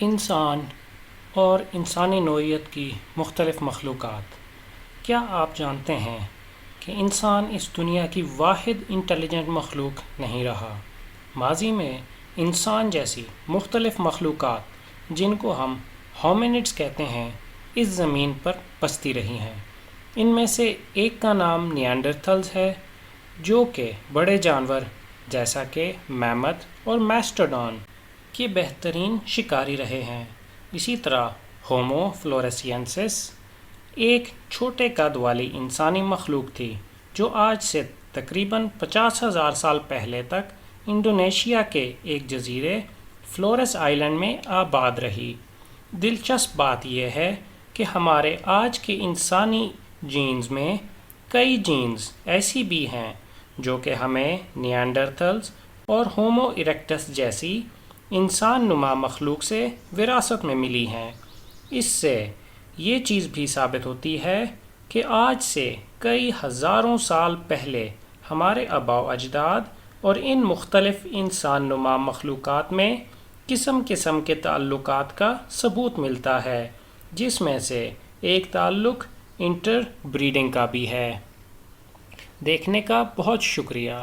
انسان اور انسانی نوعیت کی مختلف مخلوقات۔ کیا آپ جانتے ہیں کہ انسان اس دنیا کی واحد انٹیلیجنٹ مخلوق نہیں رہا؟ ماضی میں انسان جیسی مختلف مخلوقات جن کو ہم ہومینڈس کہتے ہیں اس زمین پر بستی رہی ہیں۔ ان میں سے ایک کا نام نیانڈرتھلز ہے، جو کہ بڑے جانور جیسا کہ میمت اور میسٹوڈون کے بہترین شکاری رہے ہیں۔ اسی طرح ہومو فلورسینسس ایک چھوٹے قد والی انسانی مخلوق تھی جو آج سے تقریباً 50,000 سال پہلے تک انڈونیشیا کے ایک جزیرے فلورس آئلینڈ میں آباد رہی۔ دلچسپ بات یہ ہے کہ ہمارے آج کے انسانی جینز میں کئی جینز ایسی بھی ہیں جو کہ ہمیں نیانڈرتھلز اور ہومو ایرکٹس جیسی انسان نما مخلوق سے وراثت میں ملی ہیں۔ اس سے یہ چیز بھی ثابت ہوتی ہے کہ آج سے کئی ہزاروں سال پہلے ہمارے آباء و اجداد اور ان مختلف انسان نما مخلوقات میں قسم قسم کے تعلقات کا ثبوت ملتا ہے، جس میں سے ایک تعلق انٹر بریڈنگ کا بھی ہے۔ دیکھنے کا بہت شکریہ۔